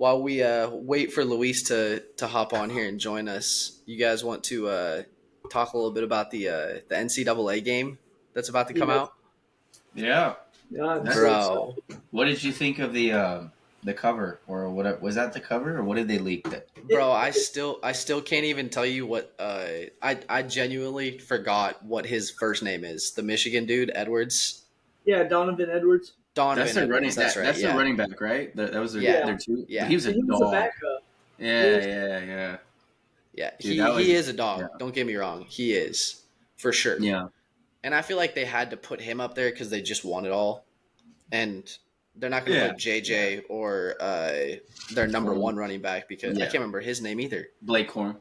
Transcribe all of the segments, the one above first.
while we wait for Luis to hop on here and join us, you guys want to talk a little bit about the NCAA game that's about to come Yes. out? Yeah. Yeah, I'm so Bro, excited. What did you think of the cover or what? Was that the cover or what did they leak? That bro, I still can't even tell you what I genuinely forgot what his first name is. The Michigan dude, Edwards. Yeah, Donovan Edwards. that's Donovan their Edwards, running. that's right. That's their Yeah. running back, right? That was their Yeah. Yeah, their two. But Yeah. he was a he was a dog. backup. He Yeah, was, yeah. Yeah. Dude, He that he was is a yeah, dog. Don't get me wrong. He is. For sure. yeah. And I feel like they had to put him up there because they just won it all. And they're not going to Yeah. put JJ or their number Corum. one running back because I Yeah. can't remember his name either. Blake Corum.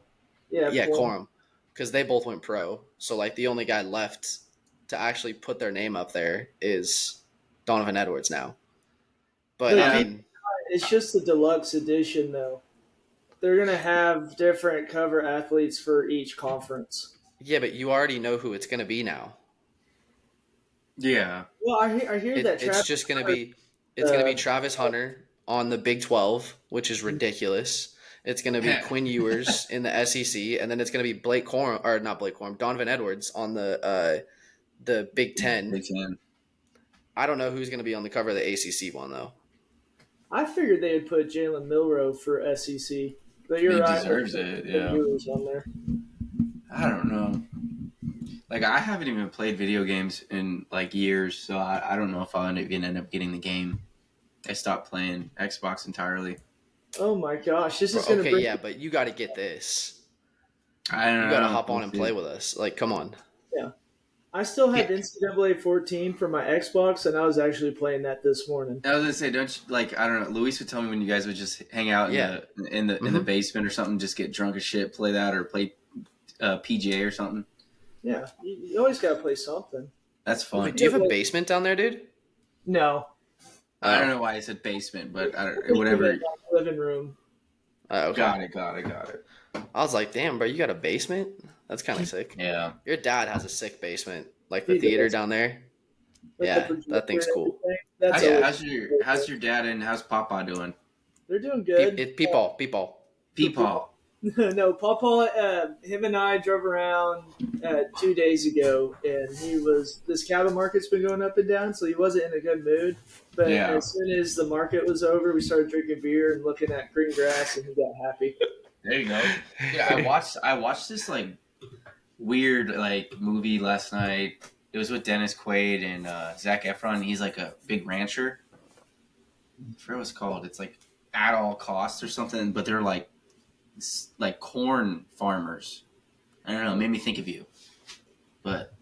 yeah, Yeah, Corum. Corum. Because they both went pro. So, like, the only guy left to actually put their name up there is Donovan Edwards now. But, But I Yeah. mean, it's just the deluxe edition, though. They're gonna have different cover athletes for each conference. yeah, but you already know who it's going to be now. Yeah. Well, I hear that It's Travis just going to Hunter, be it's going to be uh, Travis Hunter on the Big 12, which is ridiculous. It's going to be Quinn Ewers in the SEC, and then it's going to be Blake Corum, or not Blake Corum, Donovan Edwards on the Big 10. Big Ten. I don't know who's going to be on the cover of the ACC one though. I figured they would put Jalen Milrow for SEC, but you're He right. deserves it. Yeah. Ewers on there. I don't know. Like I haven't even played video games in like years, so I don't know if I'll end up getting the game. I stopped playing Xbox entirely. Oh my gosh, this is Bro, gonna okay, bring. yeah, but you got to get this. I don't You know. got to hop on We'll and see. play with us. Like, come on. I still have Yeah. NCAA 14 for my Xbox, and I was actually playing that this morning. I was gonna say, don't you, like I don't know. Luis would tell me when you guys would just hang out in Yeah. the basement or something, just get drunk as shit, play that or play PGA or something. Yeah, you always gotta play something. That's fun. Wait, do you have a basement down there, dude? No, I don't Oh. know why I said basement, but I I don't, think whatever. we got my living room. Okay. Got it. I was like, damn, bro, you got a basement? That's kind of sick. Yeah. Your dad has a sick basement, like He the theater does. down there. With Yeah, the projector that thing's and cool. everything. That's Yeah. always- How's your dad and how's Papa doing? They're doing good. People. Peepaw. No, Papa, him and I drove around 2 days ago, and this cattle market's been going up and down, so he wasn't in a good mood. But Yeah. as soon as the market was over, we started drinking beer and looking at green grass, and he got happy. There you go. Yeah, I watched this like weird like movie last night. It was with Dennis Quaid and Zac Efron. He's like a big rancher. I forget what it's called. It's like At All Costs or something. But they're like corn farmers. I don't know. It made me think of you. But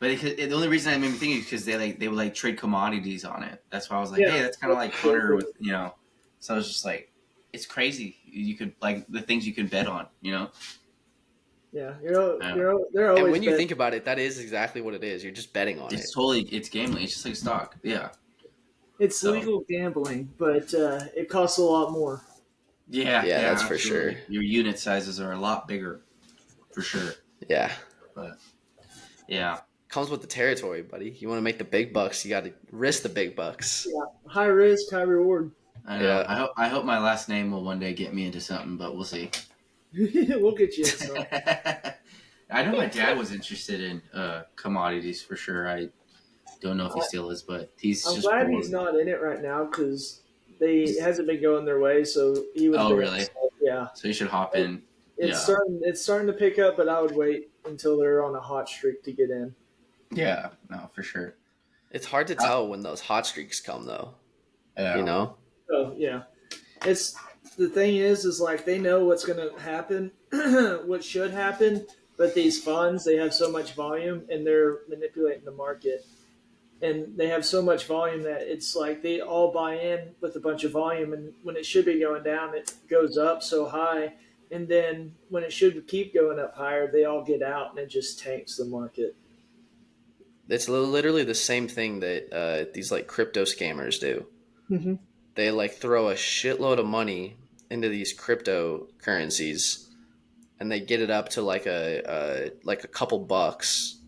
the only reason it made me think is because they would like trade commodities on it. That's why I was like, Yeah. hey, that's kind of like Hunter with So I was just like, it's crazy. You could like the things you can bet on. Yeah, Yeah. they're always. And when you bet- think about it, that is exactly what it is. You're just betting on it. It's gambling. It's just like stock. Yeah. it's so- legal gambling, but it costs a lot more. Yeah. Yeah, that's for absolutely. sure. Your unit sizes are a lot bigger, for sure. Yeah. But yeah, Comes with the territory, buddy. You want to make the big bucks, you got to risk the big bucks. Yeah, high risk, high reward. I know. Yeah. I hope my last name will one day get me into something, but we'll see. We'll get you in some. I know my dad was interested in commodities for sure. I don't know if he still is, but he's I'm just glad bored. he's not in it right now because it hasn't been going their way. So he was. Oh, really? Yeah, So you should hop in. it's starting to pick up, but I would wait until they're on a hot streak to get in. Yeah, no, for sure. It's hard to tell when those hot streaks come, though. Yeah. You know? So yeah, it's the thing is like they know what's going to happen, what should happen, but these funds they have so much volume and they're manipulating the market, and they have so much volume that it's like they all buy in with a bunch of volume, and when it should be going down, it goes up so high, and then when it should keep going up higher, they all get out and it just tanks the market. It's literally the same thing that these like crypto scammers do. Mm-hmm. They like throw a shitload of money into these cryptocurrencies, and they get it up to like a couple bucks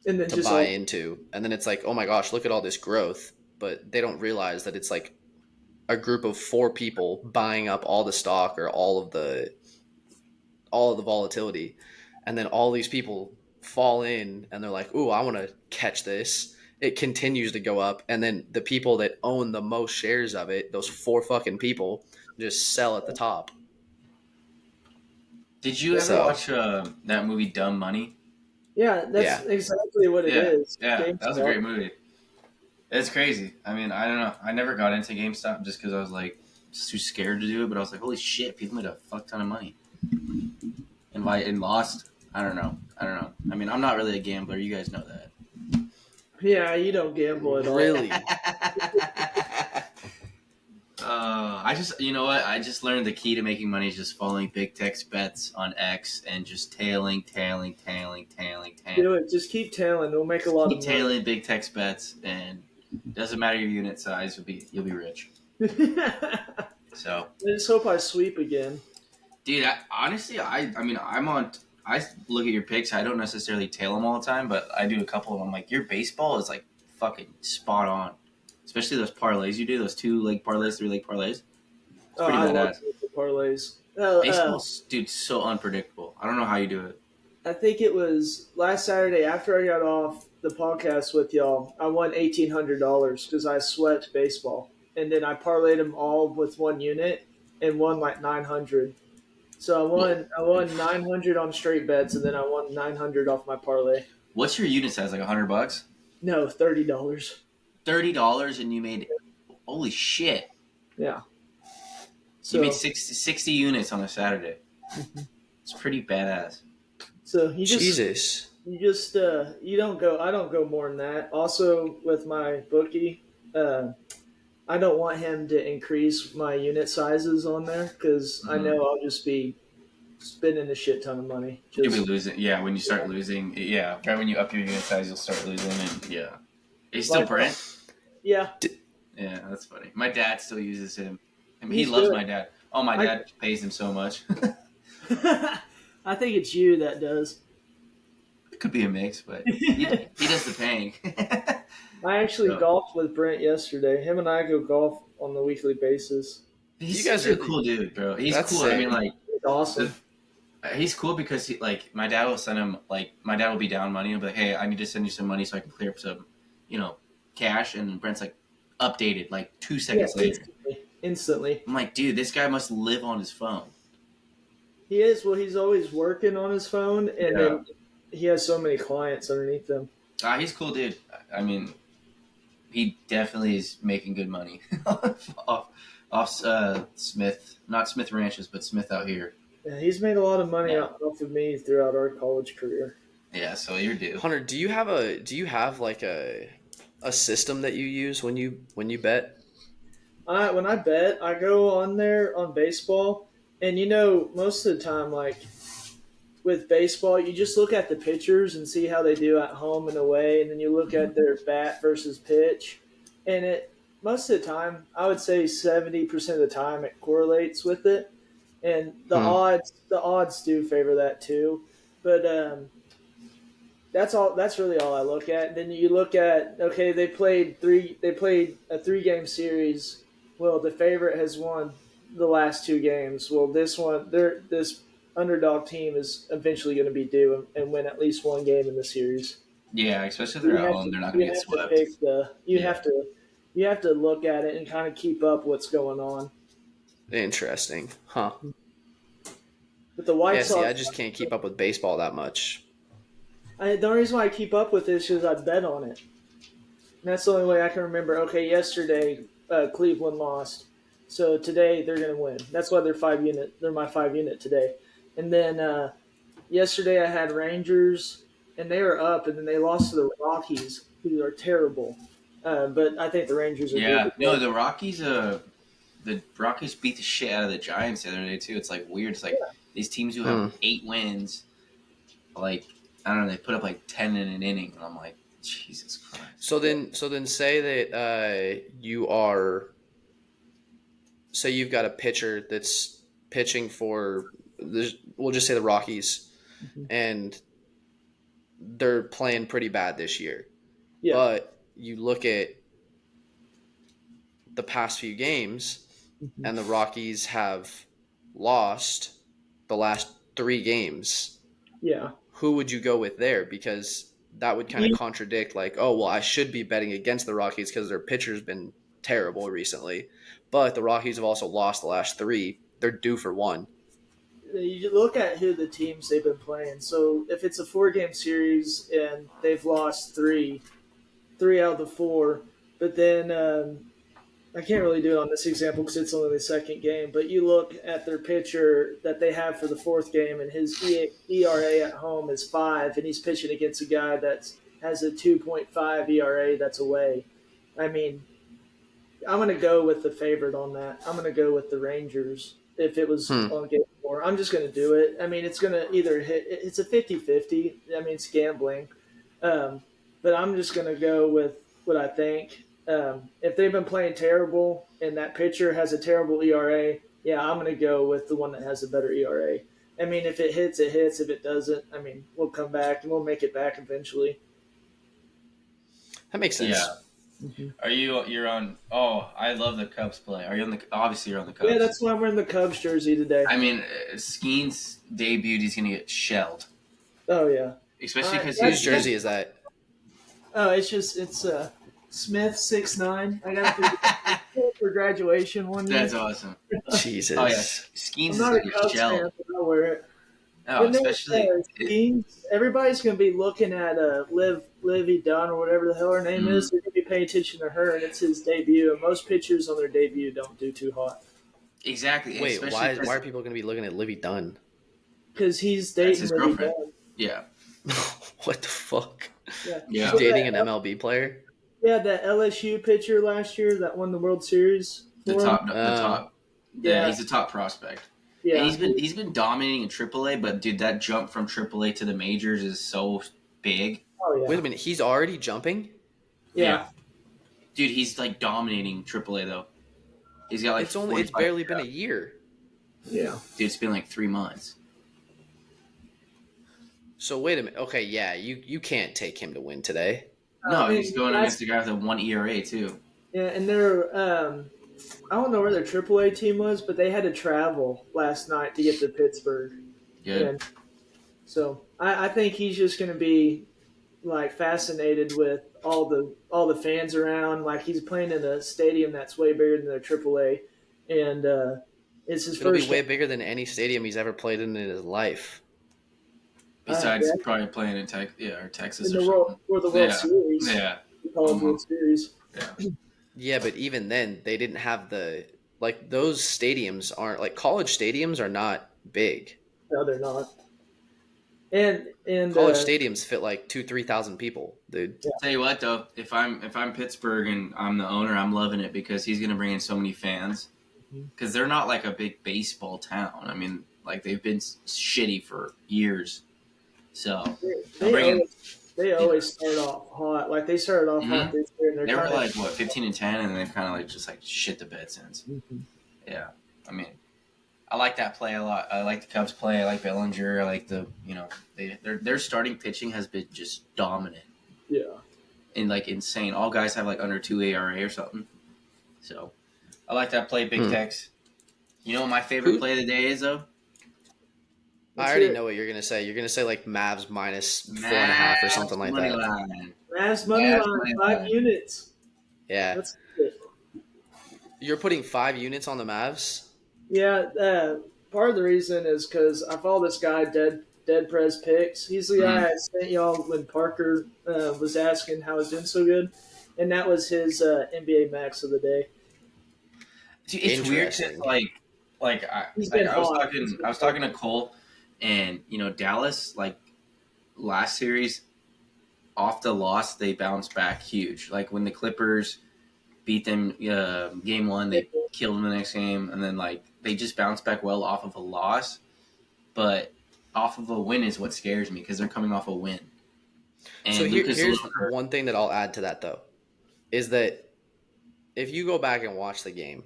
And then to just buy into, and then it's like, oh my gosh, look at all this growth, but they don't realize that it's like a group of 4 people buying up all the stock or all of the volatility, and then all these people fall in and they're like, "Ooh, I want to catch this." It continues to go up, and then the people that own the most shares of it, those 4 fucking people, just sell at the top. Did you ever So watch that movie Dumb Money? Yeah, that's yeah, exactly what it Yeah, is. yeah, that was a GameStop. great movie. It's crazy. I mean, I don't know. I never got into GameStop just because I was like too scared to do it. But I was like, holy shit, people made a fuck ton of money and lost. I don't know. I mean, I'm not really a gambler. You guys know that. Yeah, you don't gamble at all. really. I just, you know what? I just learned the key to making money is just following BigTexBets on X and just tailing. Do it. Just keep tailing. We'll make a lot Keep of tailing BigTexBets, and it doesn't matter your unit size. You'll be rich. money. So, I just hope I sweep again. dude, honestly, I mean, I look at your picks. I don't necessarily tail them all the time, but I do a couple of them. Like your baseball is like fucking spot on, especially those parlays you do. Those 2-leg parlays, 3-leg parlays. It's Oh, pretty I love badass. the parlays. Baseball's, dude, so unpredictable. I don't know how you do it. I think it was last Saturday after I got off the podcast with y'all. I won $1,800 because I swept baseball, and then I parlayed them all with one unit and won like 900. So I won 900 on straight bets, and then I won 900 off my parlay. What's your unit size? Like $100? No, $30. $30, and you made holy shit. Yeah. You So made 60 units on a Saturday. It's pretty badass. so Jesus. you don't go. I don't go more than that. Also with my bookie, I don't want him to increase my unit sizes on there because I know I'll just be spending a shit ton of money. You'll be Just losing. Yeah, when you start losing. Yeah, right when you up your unit size, you'll start losing. And yeah, he's still like, Brent. yeah, Yeah, that's funny. My dad still uses him. I mean, he he's loves good. my dad. Oh, my dad pays him so much. I think it's you that does. It could be a mix, but he does the paying. I actually So, golfed with Brent yesterday. Him and I go golf on the weekly basis. he's You guys such a are cool dude, bro. He's that's cool. I mean, sick. like, It's awesome. he's cool because my dad will send him my dad will be down money and be like, hey, I need to send you some money so I can clear up some, cash. And Brent's like, updated like 2 seconds later. Instantly. I'm like, dude, this guy must live on his phone. He is. Well, he's always working on his phone, and Yeah. then he has so many clients underneath him. He's a cool dude. I mean, he definitely is making good money off Smith, not Smith Ranches, but Smith out here. Yeah, he's made a lot of money Yeah. off of me throughout our college career. Yeah, so you're due. Hunter, do you have like a system that you use when you bet? When I bet, I go on there on baseball, and most of the time, like with baseball, you just look at the pitchers and see how they do at home and away, and then you look at their bat versus pitch, and most of the time, I would say 70% of the time, it correlates with it, and the odds do favor that too, but that's really all I look at. And then you look at, okay, they played a 3-game series. Well, the favorite has won the last 2 games. Well, this underdog team is eventually going to be due and win at least 1 game in the series. Yeah, especially if they're at home, they're not going to get swept. You have to look at it and kind of keep up what's going on. Interesting, huh? But the White Yeah, Sox, see, I just can't keep up with baseball that much. the only reason why I keep up with it is because I bet on it. And that's the only way I can remember. Okay, yesterday Cleveland lost, so today they're going to win. That's why they're 5 unit. They're my 5 unit today. And then yesterday I had Rangers, and they were up, and then they lost to the Rockies, who are terrible. But I think the Rangers are Yeah, good. no, the Rockies beat the shit out of the Giants the other day too. It's like weird. It's like these teams who have 8 wins, like I don't know, they put up like 10 in an inning, and I'm like, Jesus Christ. So then say that say you've got a pitcher that's pitching for we'll just say the Rockies, and they're playing pretty bad this year. Yeah. But you look at the past few games, Mhm. and the Rockies have lost the last 3 games, Yeah. who would you go with there? Because that would kind of You- contradict, like, oh, well, I should be betting against the Rockies because their pitcher's been terrible recently. But the Rockies have also lost the last 3. They're due for one. you look at who the teams they've been playing. So if it's a 4 game series and they've lost three out of the 4, but then I can't really do it on this example because it's only the second game. But you look at their pitcher that they have for the 4th game, and his ERA at home is 5, and he's pitching against a guy that has a 2.5 ERA that's away. I mean, I'm going to go with the favorite on that. I'm going to go with the Rangers if it was Hmm. on game 4. I'm just going to do it. I mean, it's going to either hit, it's a 50-50. I mean, it's gambling. Um, but I'm just going to go with what I think. If they've been playing terrible and that pitcher has a terrible ERA, yeah, I'm going to go with the one that has a better ERA. I mean, if it hits, it hits. If it doesn't, I mean, we'll come back and we'll make it back eventually. That makes Yeah. sense. Mm-hmm. You're on? Oh, I love the Cubs play. Are you on the? Obviously, you're on the Cubs. Yeah, that's why I'm wearing the Cubs jersey today. I mean, Skeen's debuted. He's gonna get shelled, Oh yeah. especially because Whose jersey is that? Oh, it's Smith 6'9". I got it for graduation one year. That's awesome. Jesus. Oh yeah, Skeen's I'm is not a gonna get Cubs shelled. fan, but I'll wear it. Oh, But no, especially everybody's going to be looking at Livy Dunn or whatever the hell her name Mhm. is. They're going to be paying attention to her, and it's his debut. And most pitchers on their debut don't do too hot exactly. Wait, especially why 'cause- are people going to be looking at Livy Dunn? because he's That's dating his Livy girlfriend. Dunn. Yeah, What the fuck? Yeah, Yeah. He's dating an MLB player? Yeah, that LSU pitcher last year that won the World Series. the for him. top, the top. Yeah, Yeah. he's a top prospect. Yeah, And he's been dominating in AAA, but dude, that jump from AAA to the majors is so big. Oh yeah. Wait a minute, he's already jumping? Yeah. Dude, he's like dominating AAA though. He's got like It's 45 barely been a year. Yeah. Dude, it's been like 3 months. So wait a minute. Okay, yeah, you can't take him to win today. No, and he's going that's- against a guy with a 1 ERA too. Yeah, and they're I don't know where their AAA team was, but they had to travel last night to get to Pittsburgh. Good. And so I think he's just going to be like fascinated with all the fans around. Like he's playing in a stadium that's way bigger than their AAA, and it's his It'll be first. way bigger than any stadium he's ever played in his life. Besides yeah. probably playing in Texas in or the something. World or the World Yeah. Series. Yeah. We call it World Series. Yeah, but even then, they didn't have those stadiums aren't like college stadiums are not big. No, they're not. And College stadiums fit like 2,000-3,000 people, dude. Yeah. Tell you what though, if I'm Pittsburgh and I'm the owner, I'm loving it because he's gonna bring in so many fans. Because they're not like a big baseball town. I mean, like they've been shitty for years. So they always start off hot. Like they started off hot this year. And they were like what 15-10, and they've kind of like just like shit the bed since. Mm-hmm. Yeah, I mean, I like that play a lot. I like the Cubs play. I like Bellinger. I like their starting pitching has been just dominant. Yeah. And like insane. All guys have like under 2 ERA or something. So I like that play, Big Tex. You know what my favorite play of the day is though? I already know what you're gonna say. You're gonna say like Mavs minus 4.5 or something like that. Mavs money line, 5 units. Yeah. That's good. You're putting 5 units on the Mavs? Yeah, part of the reason is because I follow this guy, Dead Prez Picks. He's the guy I sent y'all when Parker was asking how he's doing so good, and that was his NBA max of the day. Dude, it's weird. 'Cause, I was talking to Cole, and Dallas last series off the loss they bounced back huge. Like when the Clippers beat them game 1, they killed them the next game, and then they just bounced back well off of a loss, but off of a win is what scares me because they're coming off a win. And so here's one thing that I'll add to that though, is that if you go back and watch the game,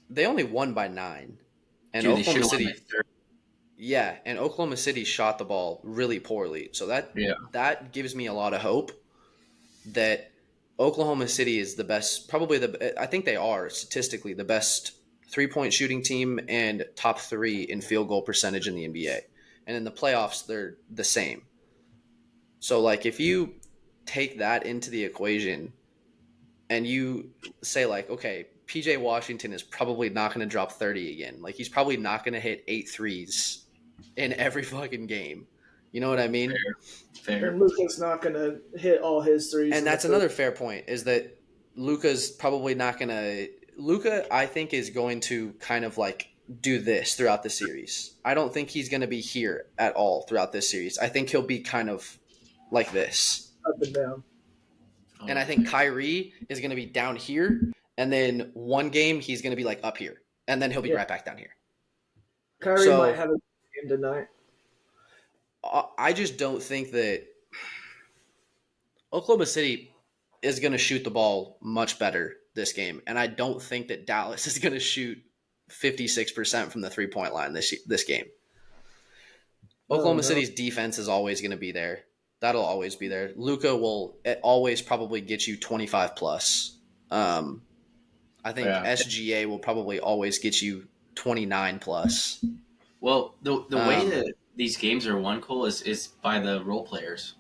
they only won by 9, and Oklahoma City shot the ball really poorly. So that gives me a lot of hope that Oklahoma City is the best, probably I think they are statistically the best 3-point shooting team and top 3 in field goal percentage in the NBA. And in the playoffs, they're the same. So, like, if you take that into the equation and you say, like, okay, PJ Washington is probably not going to drop 30 again. Like, he's probably not going to hit 8 threes in every fucking game. You know what I mean? And Fair. Luka's not going to hit all his threes And in the that's first. another fair point is that Luka's probably not going to. Luka, I think, is going to kind of like do this throughout the series. I don't think he's going to be here at all throughout this series. I think he'll be kind of like this. Up and down. And I Oh, think Kyrie is going to be down here. And then one game, he's going to be like up here. And then he'll be Yeah. right back down here. Kyrie might So have a game tonight. I just don't think that Oklahoma City is going to shoot the ball much better this game, and I don't think that Dallas is going to shoot 56% from the 3-point line this game. Oh, Oklahoma no. City's defense is always going to be there. That'll always be there. Luka will always probably get you 25 plus. I think yeah. SGA will probably always get you 29 plus. Well, the way Um, that these games are won, Cole, is by the role players.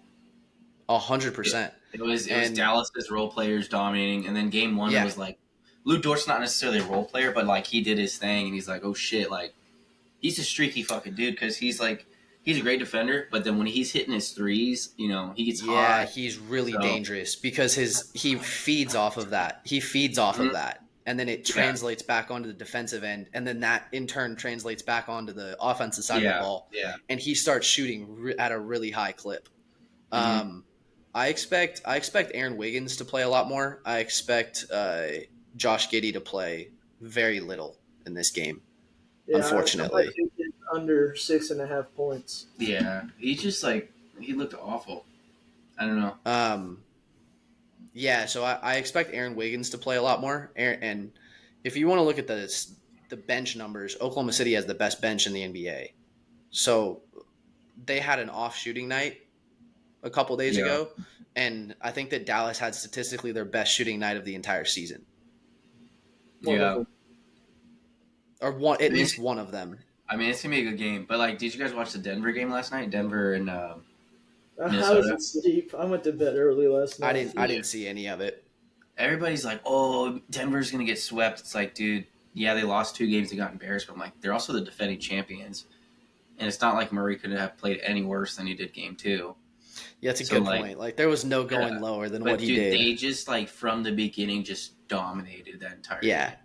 100%. It was And Dallas's role players dominating, and then game one it yeah, was like Lou Dort's not necessarily a role player, but like he did his thing, and he's like, oh shit, like he's a streaky fucking dude because he's a great defender, but then when he's hitting his threes, he gets yeah, hot. he's really So dangerous because he feeds off of that. He feeds off of mhm, that. And then it yeah, translates back onto the defensive end, and then that in turn translates back onto the offensive side of the yeah, ball, yeah. and he starts shooting at a really high clip. Mm-hmm. Um, I expect Aaron Wiggins to play a lot more. I expect Josh Giddey to play very little in this game, Yeah, I might unfortunately. take it under 6.5 points. Yeah, he just like he looked awful. I don't know. Um, Yeah, so I expect Aaron Wiggins to play a lot more. And if you want to look at the bench numbers, Oklahoma City has the best bench in the NBA. So they had an off shooting night a couple days Yeah, ago, and I think that Dallas had statistically their best shooting night of the entire season, yeah. Wonderful. or one I at mean, least one of them. it's gonna be a good game. But like, did you guys watch the Denver game last night? Denver and I was Minnesota. asleep. I went to bed early last I night. didn't I didn't see any of it. Everybody's like, "Oh, Denver's gonna get swept." It's like, dude, yeah, they lost 2 games, they got embarrassed, but I'm like, they're also the defending champions, and it's not like Murray could have played any worse than he did game two. Yeah, that's a So good like, point. Like there was no going yeah, lower than what but he dude, did. they just like from the beginning just dominated that entire Yeah. game.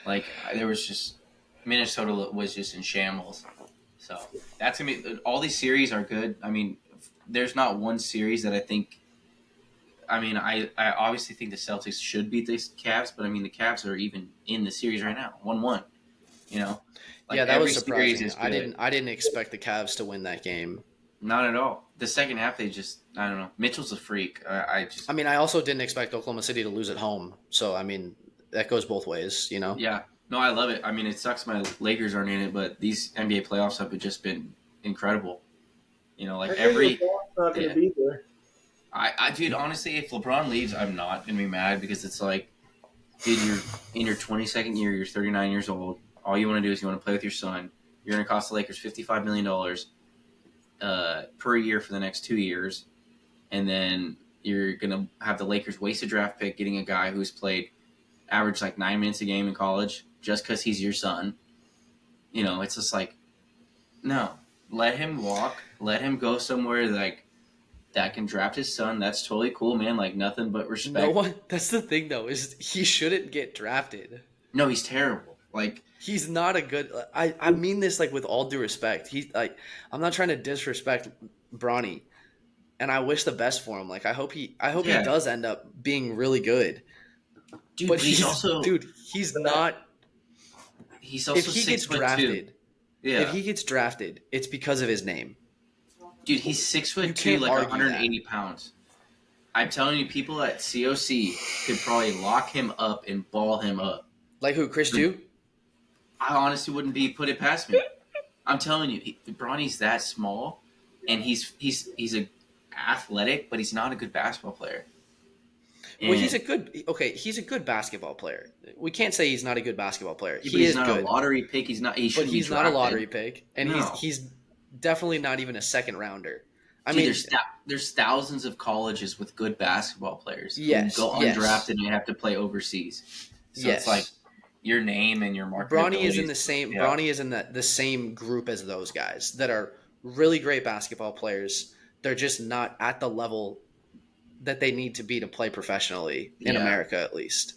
Like there was just Minnesota was just in shambles. So that's gonna be all these series are good. I mean, there's not one series that I think. I mean, I obviously think the Celtics should beat the Cavs, but I mean the Cavs are even in the series right now, 1-1. You know, like Yeah, that every was series surprising. is I good. didn't I didn't expect the Cavs to win that game. Not at all. The second half, they just I don't know. Mitchell's a freak. I just I mean, I also didn't expect Oklahoma City to lose at home. So, I mean, that goes both ways, you know? yeah. No, I love it. I mean, it sucks my Lakers aren't in it, but these NBA playoffs have just been incredible. Like I think every LeBron's not going yeah. to be there. Dude, honestly, if LeBron leaves, I'm not gonna be mad because it's like, dude, you're in your 22nd year, you're 39 years old. All you want to do is you want to play with your son. You're gonna cost the Lakers $55 million per year for the next 2 years, and then you're gonna have the Lakers waste a draft pick getting a guy who's played average like 9 minutes a game in college just because he's your son. It's just like, no, let him walk, let him go somewhere like that can draft his son. That's totally cool, man. Like nothing but No respect. one, that's the thing, though, is he shouldn't get drafted. No, he's terrible. Like, He's not a good. I mean this like with all due respect. He's like, I'm not trying to disrespect Bronny, and I wish the best for him. Like I hope he yeah, does end up being really good. dude. But But he's also dude, he's not. If he six gets foot two. drafted, if Yeah, he gets drafted, it's because of his name. dude, he's six You foot two, can't like argue 180 that. pounds. I'm telling you, people at COC could probably lock him up and ball him up. Like who, Chris Jew? I honestly wouldn't be put it past me. I'm telling you, Bronny's that small, and he's a athletic, but he's not a good basketball player. Well, And he's a good basketball player. We can't say he's not a good basketball player. yeah, but He he's is not a good, lottery pick. He's not. He but shouldn't be he's not a drafted. lottery pick, and No, he's definitely not even a second rounder. I dude. mean, There's thousands of colleges with good basketball players who yes, go yes, undrafted and have to play overseas. So it's like yes. your name and your Bronny is in marketability. the same. Yeah, Bronny is in the same group as those guys that are really great basketball players. They're just not at the level that they need to be to play professionally in yeah, America, at least.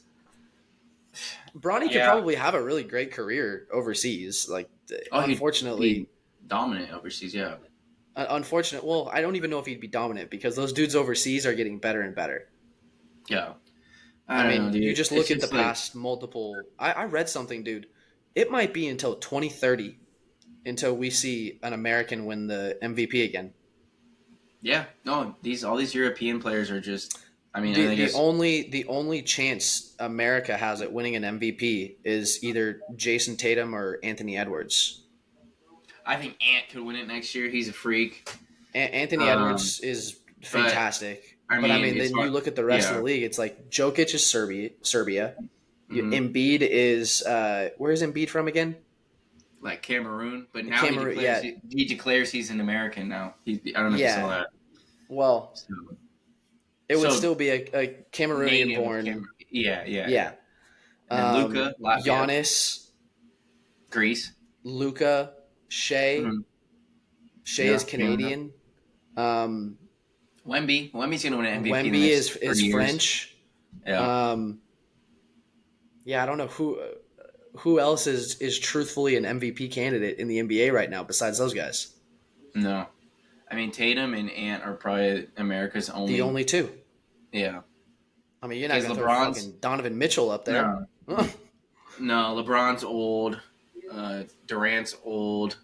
Bronny could yeah. probably have a really great career overseas. Like, Oh, he'd be unfortunately, dominant overseas. Yeah, well, I don't even know if he'd be dominant because those dudes overseas are getting better and better. yeah. I I don't know, mean, you dude. just It's look at the just like, past multiple. I read something, dude. It might be until 2030 until we see an American win the MVP again. yeah, no. All these European players are just. I mean, The I the guess only the only chance America has at winning an MVP is either Jason Tatum or Anthony Edwards. I think Ant could win it next year. He's a freak. Anthony Um, Edwards is but fantastic, I but I mean, mean, it's then you hard. look at the rest of Yeah. the league. It's like Jokic is Serbia. Hmm. Embiid is where is Embiid from again? Like Cameroon, but now Cameroon. Yeah, he declares he's an American now. I don't know if you saw yeah. that. Well, So, it would so still be a Cameroonian native born. Cameroon. Yeah, yeah, yeah. Yeah. And then Luca, Latvia, Giannis, Greece. Luca, Hmm. Shea is Yeah, yeah. Canadian. Um, Wemby's gonna win an MVP in the Wemby next is 3 years. French. Yeah. Um, yeah, I don't know who else is truthfully an MVP candidate in the NBA right now besides those guys. No, I mean Tatum and Ant are probably America's The only. only two. Yeah, I mean, you're not because gonna throw LeBron's fucking Donovan Mitchell up there. no, no. LeBron's old. Durant's old.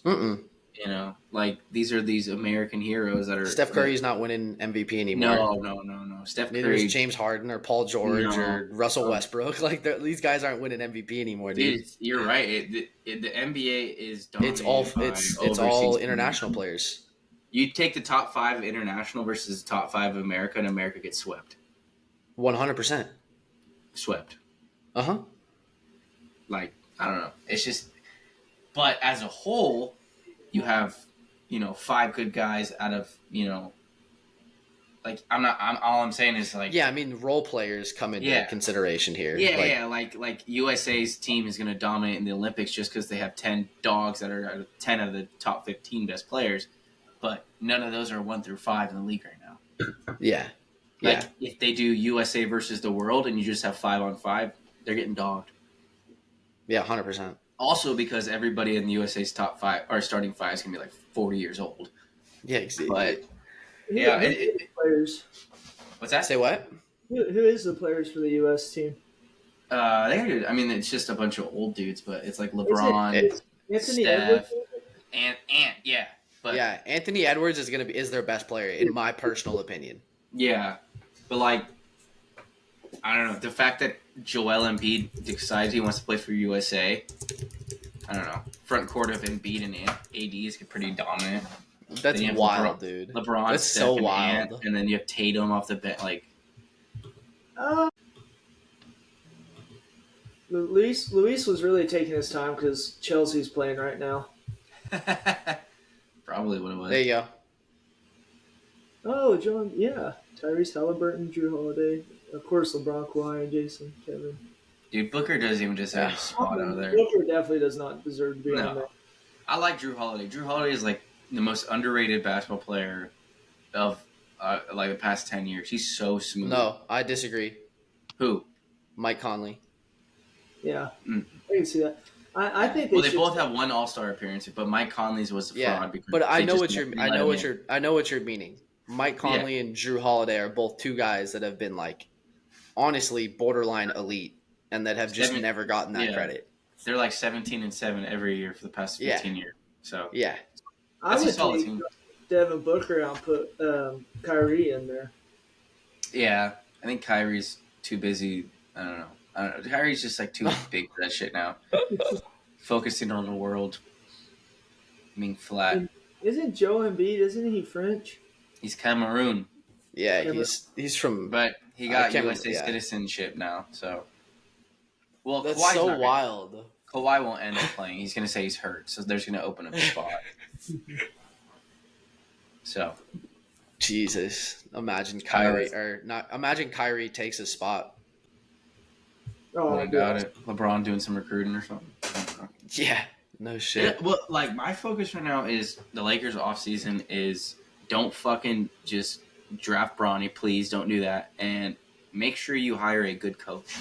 Mm-mm. You know, like these are these American heroes that are. Steph Curry's not winning MVP anymore. No. Steph Neither is Curry. James Harden or Paul George No, or Russell uh, Westbrook. Like these guys aren't winning MVP anymore, dude. dude, you're right. The NBA is dominated by It's all overseas international teams. players. You take the top 5 international versus the top 5 of America, and America gets swept. 100%. Swept. Uh huh. Like I don't know. It's just, but as a whole, you have 5 good guys out of like all I'm saying is like Yeah, I mean, role players come into yeah. consideration here. Yeah, like USA's team is going to dominate in the Olympics just because they have 10 dogs that are 10 of the top 15 best players, but none of those are 1 through 5 in the league right now. Yeah. Like if they do USA versus the world and you just have 5-on-5, they're getting dogged. Yeah, 100%. Also because everybody in the USA's top 5 or starting 5 is going to be like 40 years old. Yeah, exactly. But yeah, players. What's that? Say what? Who is the players for the U.S. team? I mean, it's just a bunch of old dudes, but it's like LeBron, Anthony Steph, Edwards? and yeah. But yeah, Anthony Edwards is their best player in my personal opinion. yeah, but like, I don't know, the fact that Joel Embiid decides he wants to play for USA. I don't know. Front court of Embiid and AD is pretty dominant. That's wild, dude. LeBron, That's Steph, so and wild. Ant, and then you have Tatum off the bench. Like, Luis was really taking his time because Chelsea's playing right now. probably what it was. There you go. Oh, John, yeah. Tyrese Halliburton, Drew Holiday, of course, LeBron, Kawhi, and Jason, Kevin. Dude, Booker doesn't even deserve a spot out there. Booker definitely does not deserve to be on there. I like Drew Holiday. Drew Holiday is like the most underrated basketball player of like the past 10 years. He's so smooth. No, I disagree. Who? Mike Conley. Yeah, Mm. I can see that. I think They both have one All-Star appearance, but Mike Conley's was a fraud because but I know what you're you're meaning. Mike Conley and Drew Holiday are both two guys that have been like honestly borderline elite and that have just never gotten that credit. They're like 17-7 every year for the past 15 years. So yeah, I would solid take team. Devin Booker out and put Kyrie in there. Yeah, I think Kyrie's too busy. I don't know. Kyrie's just like too big for that shit now. Focusing on the world, being flat. Isn't Joe Embiid? Isn't he French? He's Cameroon. yeah. He's from. But He got can't USA remember, yeah. citizenship now, so. Well, That's Kawhi's so not wild. Kawhi won't end up playing. He's going to say he's hurt, so there's going to open up a spot. So. Jesus. Imagine Kyrie takes his spot. Oh, I doubt it. LeBron doing some recruiting or something. Yeah. No shit. Well, like, my focus right now is the Lakers offseason is don't fucking just draft Bronny. Please don't do that. And make sure you hire a good coach.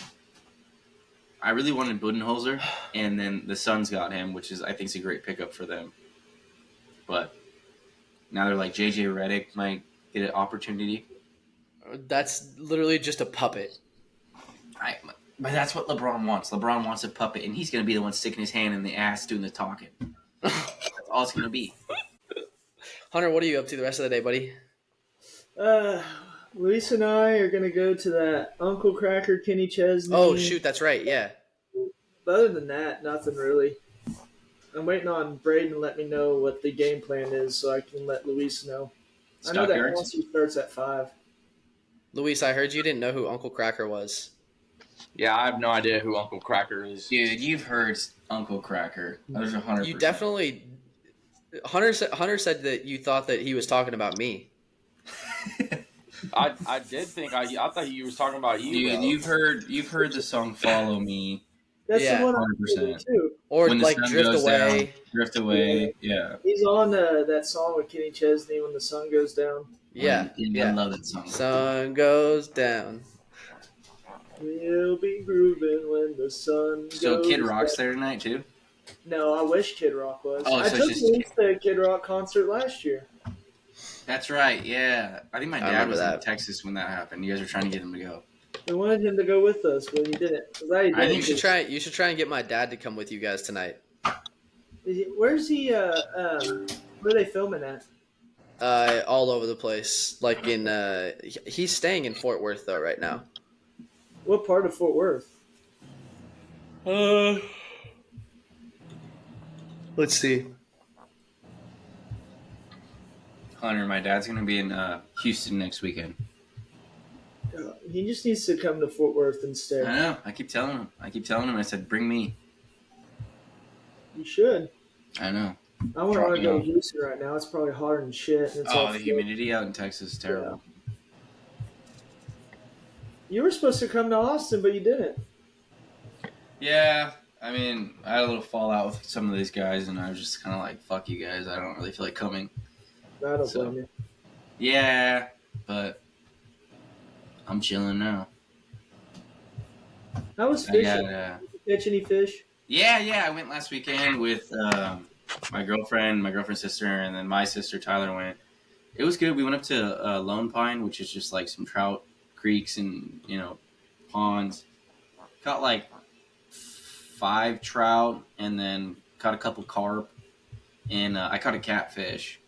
I really wanted Budenholzer, and then the Suns got him, which is I think is a great pickup for them. But now they're like JJ Redick might get an opportunity. That's literally just a puppet. But that's what LeBron wants. LeBron wants a puppet, and he's going to be the one sticking his hand in the ass doing the talking. That's all it's going to be. Hunter, what are you up to the rest of the day, buddy? Luis and I are going to go to that Uncle Cracker Kenny Chesney. Oh, shoot, that's right, yeah. But other than that, nothing really. I'm waiting on Braden to let me know what the game plan is so I can let Luis know. I know that concert starts at 5. Luis, I heard you didn't know who Uncle Cracker was. Yeah, I have no idea who Uncle Cracker is. Dude, you've heard Uncle Cracker. There's 100%. You definitely... Hunter said that you thought that he was talking about me. I did think I thought you was talking about you. Dude, bro. you've heard the song "Follow Me." That's the one 100%. too. Or When the like sun Drift goes Away. down, Drift Away. Yeah. He's on that song with Kenny Chesney, When the Sun Goes Down. Yeah. I love that song. Sun goes down. We'll be grooving when the sun goes So Kid Rock's down. there tonight too? No, I wish Kid Rock was. Oh, I so took it's just- Luis to a Kid Rock concert last year. That's right. Yeah, I think my dad remember was in that. Texas when that happened. You guys were trying to get him to go. We wanted him to go with us, but he didn't. You should try and get my dad to come with you guys tonight. Where's he? Where are they filming at? All over the place. Like in he's staying in Fort Worth though right now. What part of Fort Worth? Let's see. Hunter, my dad's gonna be in Houston next weekend. He just needs to come to Fort Worth and stay. I know. I keep telling him. I said, bring me. You should. I know. I want to go to Houston right now. It's probably hard and shit. And it's all The humidity out in Texas is terrible. Yeah. You were supposed to come to Austin, but you didn't. Yeah, I mean, I had a little fallout with some of these guys, and I was just kind of like, fuck you guys. I don't really feel like coming. I don't blame you. Yeah, but I'm chilling now. How was fishing? Did you catch any fish? Yeah. I went last weekend with my girlfriend's sister, and then my sister Tyler went. It was good. We went up to Lone Pine, which is just like some trout creeks and ponds. Caught like 5 trout, and then caught a couple carp, and I caught a catfish.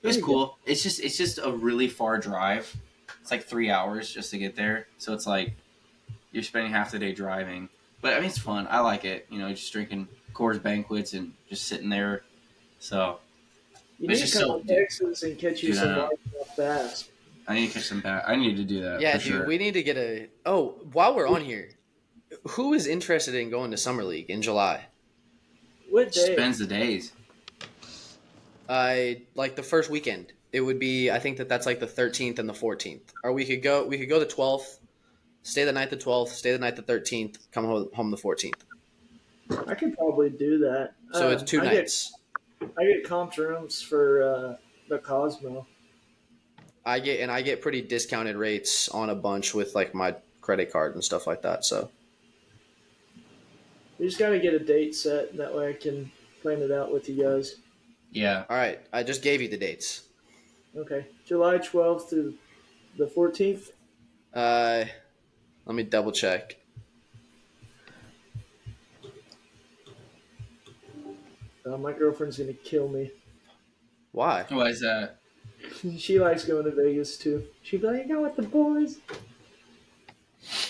It was cool. It's just a really far drive. It's like 3 hours just to get there. So it's like you're spending half the day driving. But I mean, it's fun. I like it. Just drinking Coors Banquets and just sitting there. So you need to come to Texas and catch you some bass. I need to catch some bass. I need to do that. Yeah, for dude. sure. We need to get a. Oh, while we're on here, who is interested in going to Summer League in July? What day? Spends the days. Like the first weekend. It would be. I think that's like the 13th and the 14th. Or we could go. We could go the 12th, stay the night the 12th, stay the night the 13th, come home the 14th. I could probably do that. So it's 2 nights. I get comped rooms for the Cosmo. I get pretty discounted rates on a bunch with like my credit card and stuff like that. So we just got to get a date set. That way I can plan it out with you guys. Yeah. All right. I just gave you the dates. Okay. July 12th through the 14th? Let me double check. My girlfriend's going to kill me. Why? Why is that? She likes going to Vegas too. She'd be like, you go with the boys.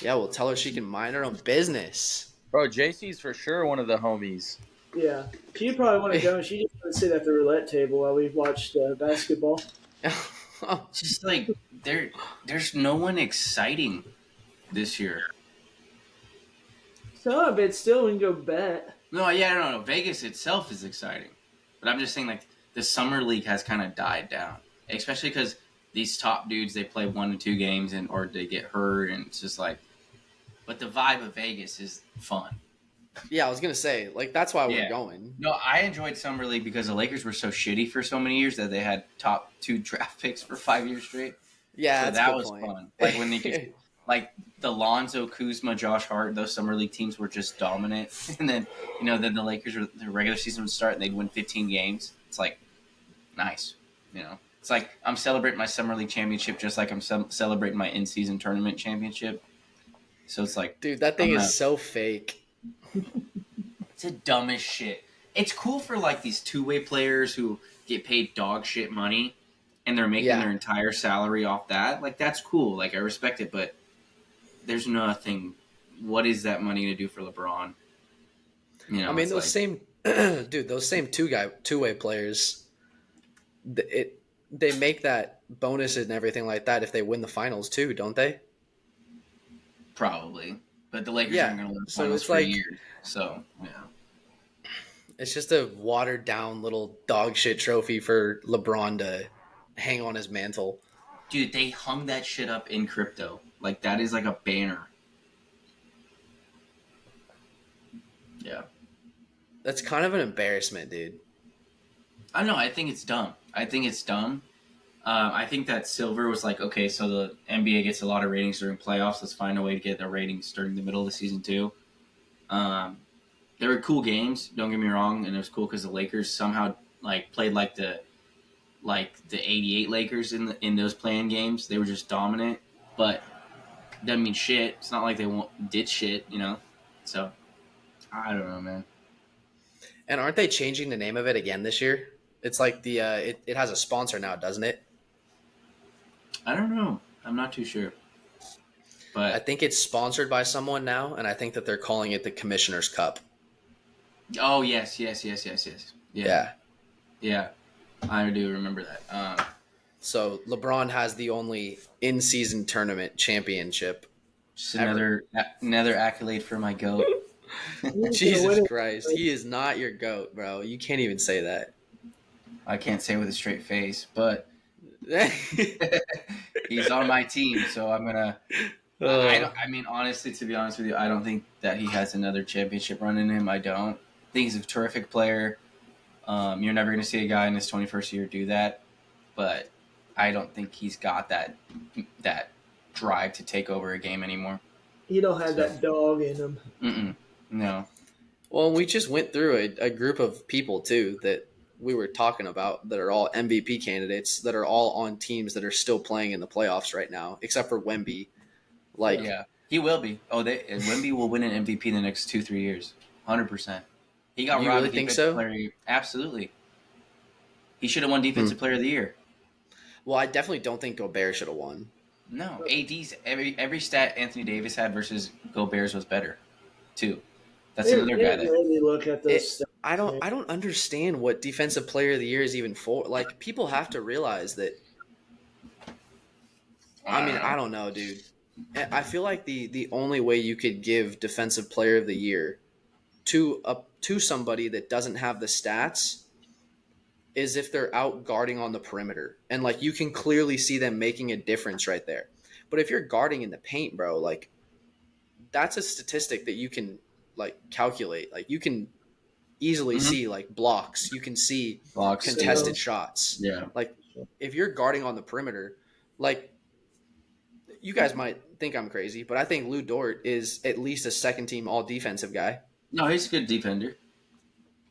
Yeah, well, tell her she can mind her own business. Bro, JC's for sure one of the homies. Yeah. She'd probably want to go. She just want to sit at the roulette table while we watched basketball. Just like there's no one exciting this year. So, but still, we can go bet. No, yeah, no. Vegas itself is exciting, but I'm just saying like the summer league has kind of died down, especially because these top dudes they play 1 to 2 games and or they get hurt, and it's just like. But the vibe of Vegas is fun. Yeah, I was gonna say like that's why we're Yeah. going. No, I enjoyed summer league because the Lakers were so shitty for so many years that they had top 2 draft picks for 5 years straight. Yeah, So that's a that good was point. fun. Like when they could, like the Lonzo, Kuzma, Josh Hart, those summer league teams were just dominant. And then then the Lakers, the regular season would start and they'd win 15 games. It's like nice, It's like I'm celebrating my summer league championship just like I'm celebrating my in-season tournament championship. So it's like, dude, that thing is so fake. It's the dumbest shit. It's cool for like these two-way players who get paid dog shit money and they're making their entire salary off that. Like that's cool. Like I respect it, but there's nothing. What is that money to do for LeBron? I mean, those same those same two-way players, they make that bonuses and everything like that if they win the finals too, don't they? Probably, but the Lakers aren't going to win the finals for years. So yeah, it's just a watered down little dog shit trophy for LeBron to hang on his mantle. Dude, they hung that shit up in crypto. Like that is like a banner. Yeah. That's kind of an embarrassment, dude. I know. I think it's dumb. I think that Silver was like, okay, so the NBA gets a lot of ratings during playoffs. Let's find a way to get their ratings during the middle of the season too. There were cool games. Don't get me wrong, and it was cool because the Lakers somehow like played like the '88 Lakers in those playing games. They were just dominant, but doesn't mean shit. It's not like they did shit, So I don't know, man. And aren't they changing the name of it again this year? It's like it has a sponsor now, doesn't it? I don't know. I'm not too sure. But I think it's sponsored by someone now, and I think that they're calling it the Commissioner's Cup. Oh, yes. Yeah. I do remember that. So LeBron has the only in-season tournament championship. Just another accolade for my GOAT. Jesus Christ. He is not your GOAT, bro. You can't even say that. I can't say it with a straight face, but he's on my team, so I'm going to... I mean, honestly, to be honest with you, I don't think that he has another championship run in him. I don't. I think he's a terrific player. You're never going to see a guy in his 21st year do that, but I don't think he's got that drive to take over a game anymore. He don't have that dog in him. No. Well, we just went through a group of people, too, that we were talking about that are all MVP candidates that are all on teams that are still playing in the playoffs right now, except for Wemby. Like, yeah, he will be. Wemby will win an MVP in the next 2-3 years, 100%. He got. You really think so? Absolutely. He should have won Defensive Player of the Year. Well, I definitely don't think Gobert should have won. No, AD's every stat Anthony Davis had versus Gobert's was better, too. That's another guy that. Really look at this. I don't understand what Defensive Player of the Year is even for. Like, people have to realize that. I mean, I don't know, dude. I feel like the only way you could give Defensive Player of the Year to somebody that doesn't have the stats is if they're out guarding on the perimeter. And, like, you can clearly see them making a difference right there. But if you're guarding in the paint, bro, like, that's a statistic that you can, like, calculate. Like, you can easily see, like, blocks. You can see contested shots. Yeah. Like, if you're guarding on the perimeter, like, you guys might think I'm crazy, but I think Lou Dort is at least a second-team all-defensive guy. No, he's a good defender.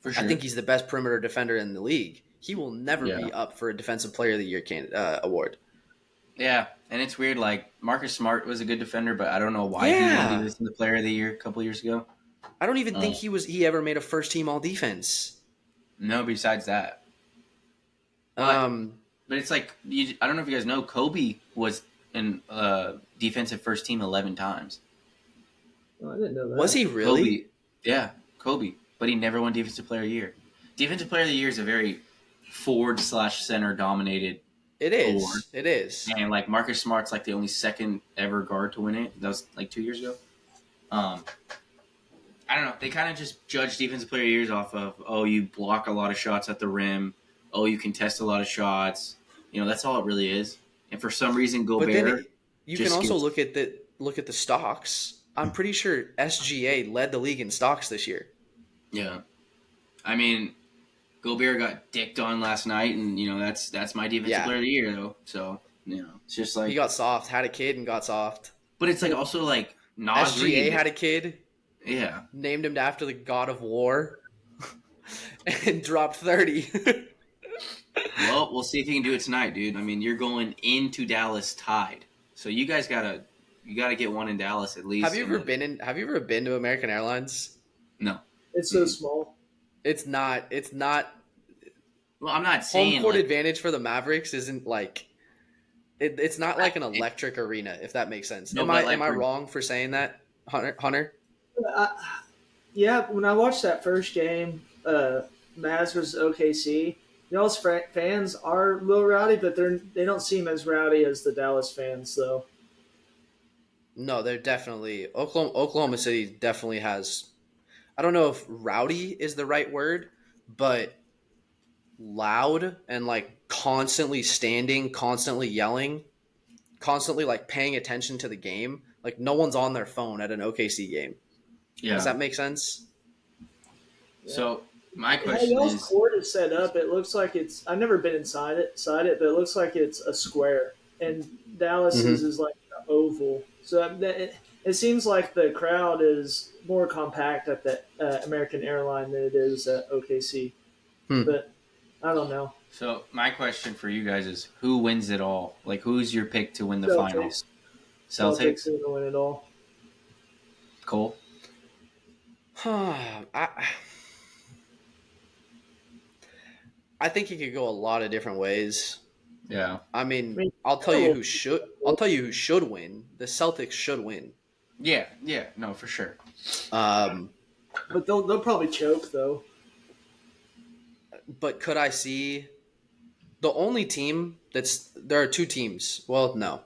For sure. I think he's the best perimeter defender in the league. He will never be up for a Defensive Player of the Year award. Yeah, and it's weird. Like, Marcus Smart was a good defender, but I don't know why he was the Player of the Year a couple years ago. I don't even think he ever made a first-team all-defense. No, besides that. But it's like, I don't know if you guys know, Kobe was in defensive first team 11 times. Oh, I didn't know that. Was he really? Kobe. But he never won Defensive Player of the Year. Defensive Player of the Year is a very forward/center dominated It award. is. It is. And like Marcus Smart's like the only second ever guard to win it. That was like 2 years ago. I don't know. They kind of just judge defensive player of the years off of, oh, you block a lot of shots at the rim. Oh, you contest a lot of shots. That's all it really is. And for some reason, But then Gobert you can just also gets, look at the stocks. I'm pretty sure SGA led the league in stocks this year. yeah. I mean, Gobert got dicked on last night, and that's my defensive player of the year though. So it's just like He got soft, had a kid, and got soft. but it's like also like Nas SGA Reed. had a kid, Yeah. named him after the god of war, and dropped 30. Well, we'll see if he can do it tonight, dude. I mean, you're going into Dallas tied, so you guys gotta get one in Dallas at least. Have you ever been to American Airlines? No. It's so small. It's not. Well, I'm not saying Home court like, advantage for the Mavericks isn't like. It's not like an electric arena, if that makes sense. No, am but I like wrong for saying that, Hunter? Yeah, when I watched that first game, Mavs versus OKC, y'all's fans are a little rowdy, but they don't seem as rowdy as the Dallas fans, though. No, they're definitely Oklahoma City definitely has. I don't know if rowdy is the right word, but loud and like constantly standing, constantly yelling, constantly like paying attention to the game. Like no one's on their phone at an OKC game. yeah. Does that make sense? So my How question y'all's is, court is set up, it looks like it's. I've never been inside it, but it looks like it's a square, and Dallas's is like an oval. So it seems like the crowd is more compact at the American Airline than it is at OKC. But I don't know. so my question for you guys is, who wins it all? Like, who's your pick to win the Celtics. finals? Celtics Celtics. are gonna win it all. Cole. I think it could go a lot of different ways. Yeah. I mean, I'll tell you who should win. The Celtics should win. Yeah. No, for sure. But they'll probably choke though. But could I see the only team there are two teams. Well, no.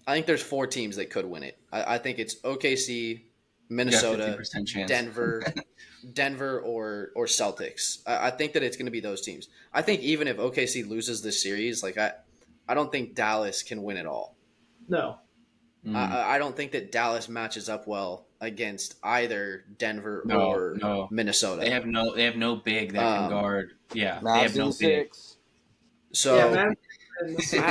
I think there's four teams that could win it. I think it's OKC, Minnesota, 50% chance. Denver or Celtics. I think that it's going to be those teams. I think even if OKC loses this series, like I don't think Dallas can win it all. No. I don't think that Dallas matches up well against either Denver or Minnesota. They have no big that can guard. Yeah, they have no big. Six. So Yeah, man.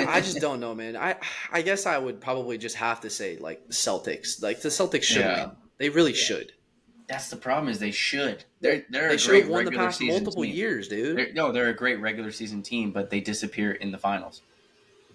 I just don't know, man. I guess I would probably just have to say like the Celtics. Like the Celtics should win. They really should. That's the problem is they should. They're They a should great have won the regular past season multiple team. years, dude. They're a great regular season team, but they disappear in the finals.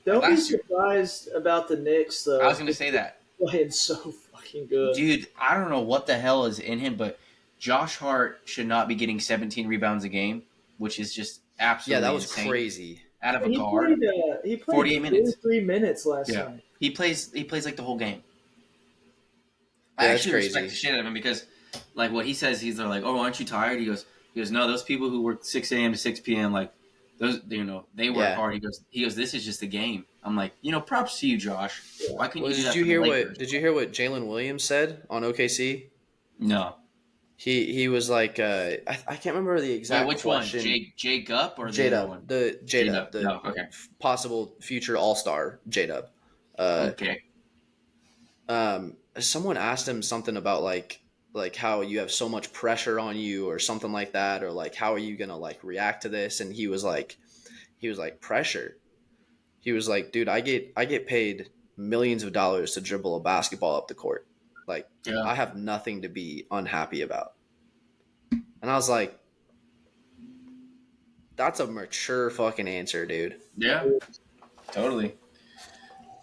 Don't be Last year- surprised about the Knicks though. I was going to say that. Playing so fucking good. Dude, I don't know what the hell is in him, but Josh Hart should not be getting 17 rebounds a game, which is just absolutely That was insane. crazy. Out of a guard. He played 48 minutes. 3 minutes last night. He plays like the whole game. Yeah, I that's actually crazy. respect the shit out of him because like what he says, he's like, "Oh, aren't you tired?" He goes, "No, those people who work 6 a.m. to 6 p.m. like those, they work hard." He goes, "This is just a game." I'm like, props to you, Josh. Why couldn't you do that? Did you hear what Jalen Williams said on OKC? No. He was like, I can't remember the exact Which question. one? J Gup or the J-Dub, other one? the J-Dub, the okay. possible future All-Star J-Dub. Okay. Someone asked him something about like how you have so much pressure on you or something like that, or like how are you gonna like react to this? And he was like pressure. He was like, dude, I get paid millions of dollars to dribble a basketball up the court. Like I have nothing to be unhappy about. And I was like, that's a mature fucking answer, dude. Yeah. Totally.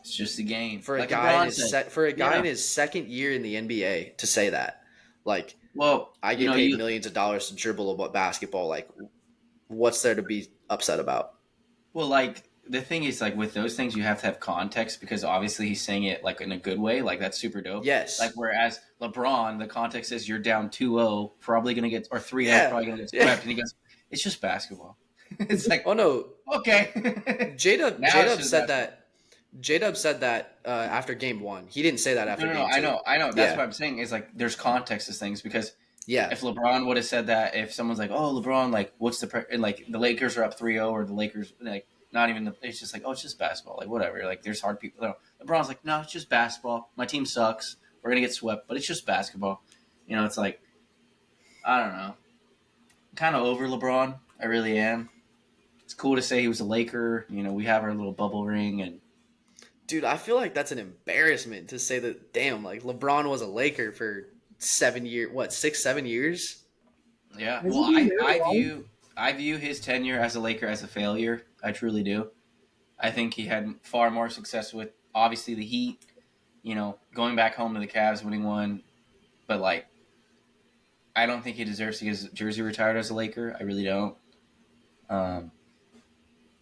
It's just a game. For a like guy LeBron in his second year in the NBA to say that. Like, well, I get paid millions of dollars to dribble a basketball. Like, what's there to be upset about? Well, like, the thing is, like, with those things, you have to have context because obviously he's saying it, like, in a good way. Like, that's super dope. Yes. Like, whereas LeBron, the context is you're down 2-0, probably going to get, or 3-0, probably going to get swept. And he goes, it's just basketball. It's like, Oh no, okay. J-Dub Now it's J-Dub just said basketball. that. J-Dub said that after game 1. He didn't say that after No, game 2. I know. That's Yeah, what I'm saying is like there's context to things because yeah. if LeBron would have said that, if someone's like, "Oh, LeBron, like, what's the and like the Lakers are up 3-0 or the Lakers like not even it's just like, oh, it's just basketball, like whatever. Like there's hard people. No, LeBron's like, no, it's just basketball. My team sucks. We're gonna get swept, but it's just basketball. It's like I don't know. I'm kind of over LeBron. I really am. It's cool to say he was a Laker. We have our little bubble ring and. Dude, I feel like that's an embarrassment to say that. Damn, like LeBron was a Laker for 7 years. What, 6, 7 years? Yeah, Has well, he been there I long? view his tenure as a Laker as a failure. I truly do. I think he had far more success with obviously the Heat. Going back home to the Cavs, winning one, but like, I don't think he deserves to get his jersey retired as a Laker. I really don't. Um,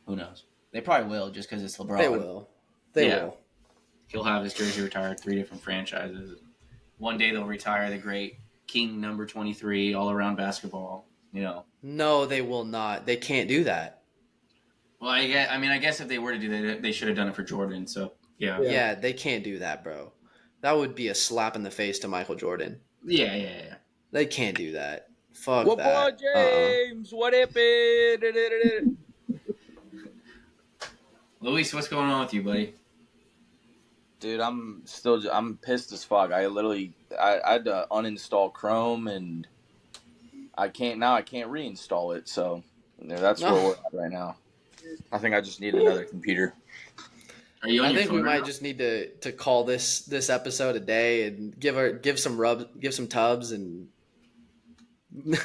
who knows? They probably will just because it's LeBron. They will. They Yeah. will. He'll have his jersey retired 3 different franchises. One day they'll retire the great King number 23 all around basketball. No, they will not. They can't do that. Well, I guess if they were to do that, they should have done it for Jordan. So yeah, Yeah. Yeah, they can't do that, bro. That would be a slap in the face to Michael Jordan. yeah. They can't do that. Fuck LeBron that. James, what happened? Luis, what's going on with you, buddy? Dude, I'm pissed as fuck. I had to uninstall Chrome and I can't reinstall it. So that's where we're at right now. I think I just need another computer. Are you on I your think phone we right might now? just need to call this episode a day and give some tubs and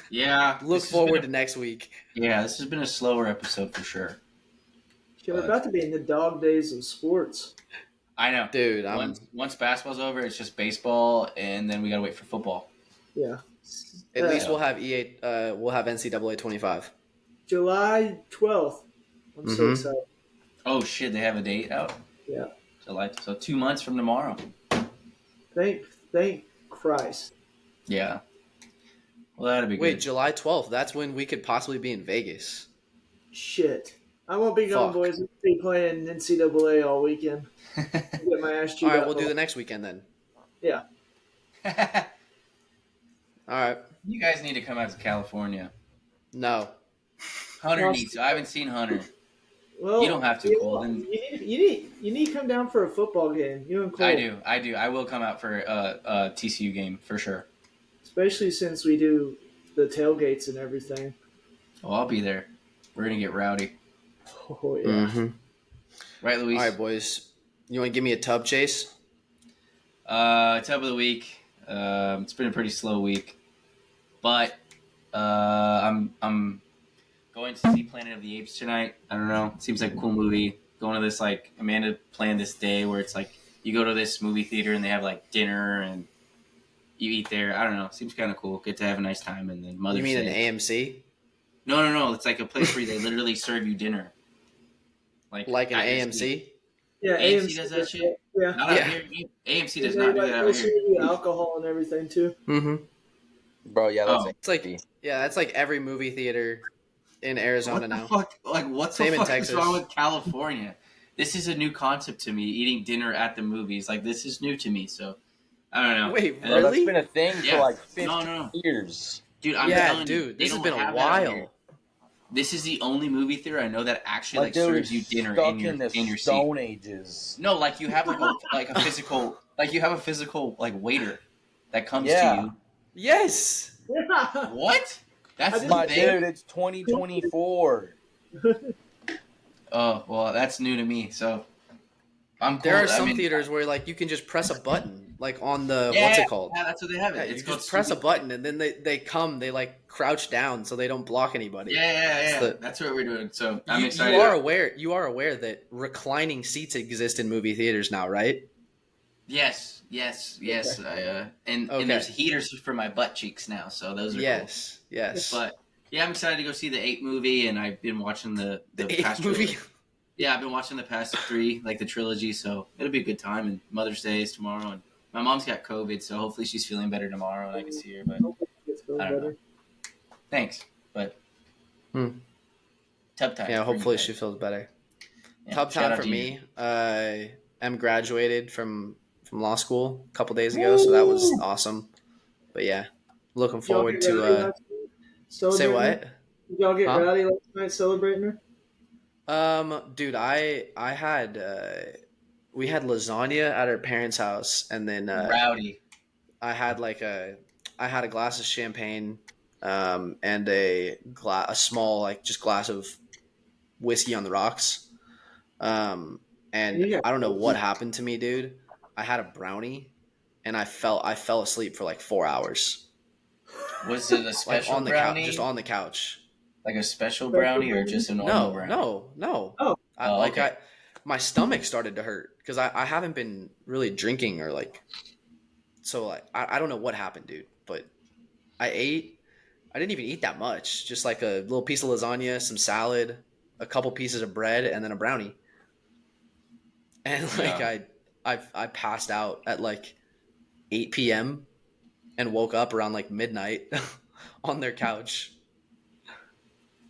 Yeah. look forward to next week. This has been a slower episode for sure. Shit, we're about to be in the dog days of sports. I know, Dude, once basketball's over, it's just baseball, and then we gotta wait for football. Yeah. at least we'll have we'll have NCAA 25. July 12th. I'm so Mhm. excited. Oh shit, they have a date out. Yeah. So 2 months from tomorrow. Thank Christ. Yeah. Well, that'd be Wait, good. July 12th. That's when we could possibly be in Vegas. Shit. I won't be going, Fuck. boys. I'll be playing NCAA all weekend. Get my ass All chewed right, out. we'll do the next weekend then. Yeah. All right. You guys need to come out to California. No. Hunter Well, needs to. I haven't seen Hunter. Well, You don't have to, you Cole. know, Then you need to come down for a football game. You and Cole. I do. I will come out for a TCU game for sure. Especially since we do the tailgates and everything. Oh, I'll be there. We're gonna get rowdy, Oh yeah. Mm-hmm. right, Luis? All right, boys. You want to give me a tub chase? Tub of the week. It's been a pretty slow week, but I'm going to see Planet of the Apes tonight. I don't know. It seems like a cool movie. Going to this like Amanda planned this day where it's like you go to this movie theater and they have like dinner and you eat there. I don't know. Seems kind of cool. Get to have a nice time and then Mother's You mean Day. an AMC? No. It's like a place where they literally serve you dinner. Like an at your AMC? seat. Yeah, AMC does that shit? Yeah. Not out Yeah. here. AMC does And not they, do that out serve here. you alcohol and everything too. Mm-hmm. Bro, yeah, that's Oh. It's like, yeah, that's like every movie theater in Arizona What the now. fuck? Like, what Same the in fuck Texas. is wrong with California? This is a new concept to me. Eating dinner at the movies, like this is new to me. So I don't know. Wait, Bro, that's really? been a thing for Yeah. like 50 No. years. Dude, I'm Yeah, telling you, dude, they this has don't been a have that out here. while. This is the only movie theater I know that actually like dude, serves you dinner stuck in your the seat. Stone Ages. No, like you have like a physical like waiter that comes Yeah. to you. Yes. Yeah. What? That's the My thing. dude, it's 2024. Oh well, that's new to me. So I'm cool. There are some theaters where like you can just press a button, like on the what's it called? Yeah, that's what they have. Yeah, It. you It's called just press a Super- button and then they like crouch down so they don't block anybody. Yeah. It's the- That's what we're doing. So I'm You excited. are aware that reclining seats exist in movie theaters now, right? Yes. And Okay. there's heaters for my butt cheeks now, so those are Yes. cool. But yeah, I'm excited to go see the 8 movie, and I've been watching the The past eighth movie. trilogy. Yeah, I've been watching the past 3, like the trilogy, so it'll be a good time. And Mother's Day is tomorrow, and my mom's got COVID, so hopefully she's feeling better tomorrow, and I can see her. But It's feeling I don't better. thanks, but Tub time. Yeah, hopefully she feels better. Yeah, Tub shout time out for to you. me. I'm graduated from law school a couple days ago, so that was awesome. But yeah, looking Did y'all get forward to rowdy last night? say Celebrating her? what? Did y'all get Huh? rowdy last night celebrating her? Dude, I had we had lasagna at our parents' house, and then Rowdy. I had I had a glass of champagne, and a small just glass of whiskey on the rocks. And And you got I don't know what happened to me, dude. I had a brownie, and I fell asleep for like 4 hours, Was it a like special on the couch, just brownie? on the couch. Like a special special brownie or brownie? just a normal No, brownie? no, no. Oh, Oh, okay. My stomach started to hurt because I haven't been really drinking so I don't know what happened, dude. But I ate. I didn't even eat that much. Just like a little piece of lasagna, some salad, a couple pieces of bread, and then a brownie. And Yeah. I passed out at like 8 p.m. and woke up around like midnight on their couch.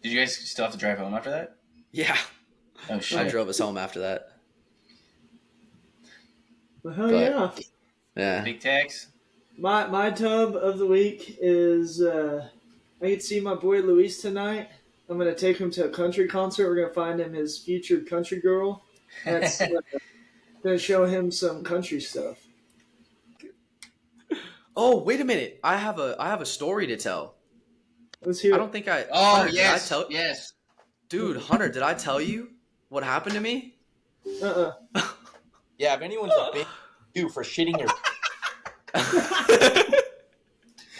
Did you guys still have to drive home after that? Yeah, Oh I shit. drove us home after that. well, hell But yeah. yeah, Big tax. My tub of the week is I get to see my boy Luis tonight. I'm gonna take him to a country concert. We're gonna find him his future country girl. That's gonna show him some country stuff. oh, wait a minute. I have a story to tell. Let's hear I it. don't think I Oh Hunter, did I yes, tell yes. Dude, Hunter, did I tell you what happened to me? Uh-uh. Yeah, if anyone's a bitch, you for shitting your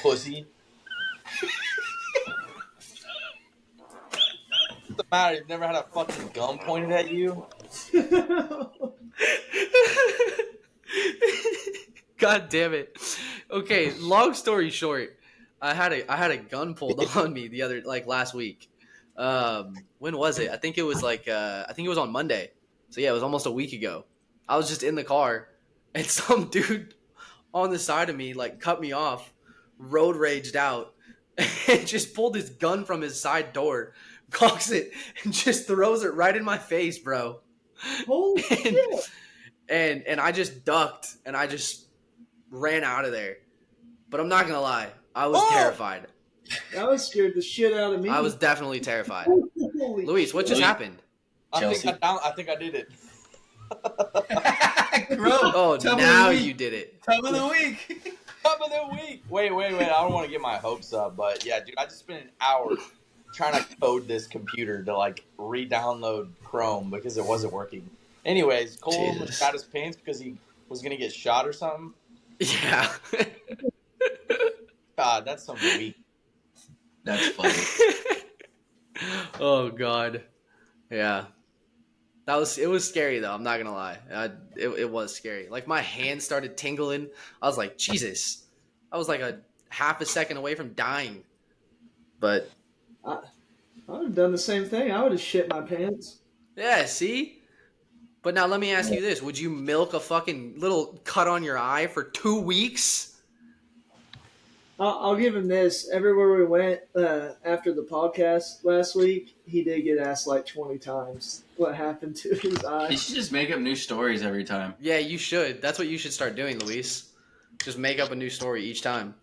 pussy. What's the matter? You've never had a fucking gun pointed at you? God damn it. Okay, long story short, I had a gun pulled on me last week. When was it? I think it was I think it was on Monday. So yeah, it was almost a week ago. I was just in the car and some dude on the side of me cut me off, road raged out, and just pulled his gun from his side door, cocks it, and just throws it right in my face, bro. Holy and, shit! and I just ducked and I just ran out of there. But I'm not gonna lie, I was terrified. That was scared the shit out of me. I was definitely terrified. Holy Luis, what just Luis- happened? I think I did it. Bro, Oh, tub of the now week. you did it. Tub of the week. Top of the week. Wait. I don't want to get my hopes up, but yeah, dude, I just spent an hour trying to code this computer to re-download Chrome because it wasn't working. Anyways, Cole Jesus. got his pants because he was gonna get shot or something. Yeah. God, that's some weak. That's funny. Oh God. Yeah. It was scary though. I'm not gonna lie. It was scary. Like my hand started tingling. I was like, Jesus. I was like a half a second away from dying. But I would have done the same thing. I would have shit my pants. yeah, see? But now let me ask you this. Would you milk a fucking little cut on your eye for 2 weeks? I'll give him this. Everywhere we went after the podcast last week, he did get asked like 20 times what happened to his You eye. should just make up new stories every time. Yeah, you should. That's what you should start doing, Luis. Just make up a new story each time.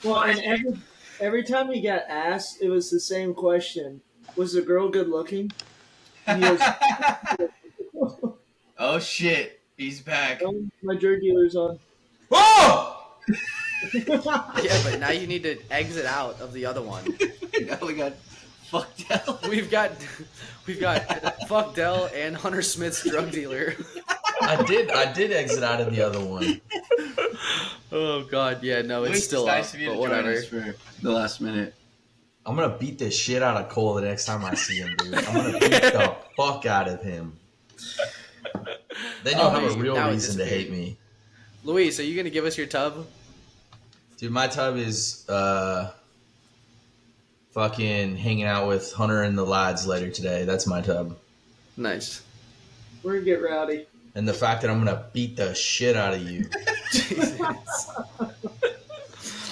Well, and every time he got asked, it was the same question. Was the girl good looking? And he goes, Oh shit, he's back. "Oh, my drug dealer's on." Whoa! Yeah, but now you need to exit out of the other one. Now we got fucked out. We've got Fuck Dell and Hunter Smith's drug dealer. I did exit out of the other one. Oh God, yeah, no, it's Luis, still nice up, of you but to join whatever. us for the last minute. I'm gonna beat the shit out of Cole the next time I see him, dude. I'm gonna beat the fuck out of him. Then you'll have a real now it reason to hate disappeared. me. Luis, are you gonna give us your tub? Dude, my tub is fucking hanging out with Hunter and the lads later today. That's my tub. Nice. We're gonna get rowdy. And the fact that I'm gonna beat the shit out of you. Jesus.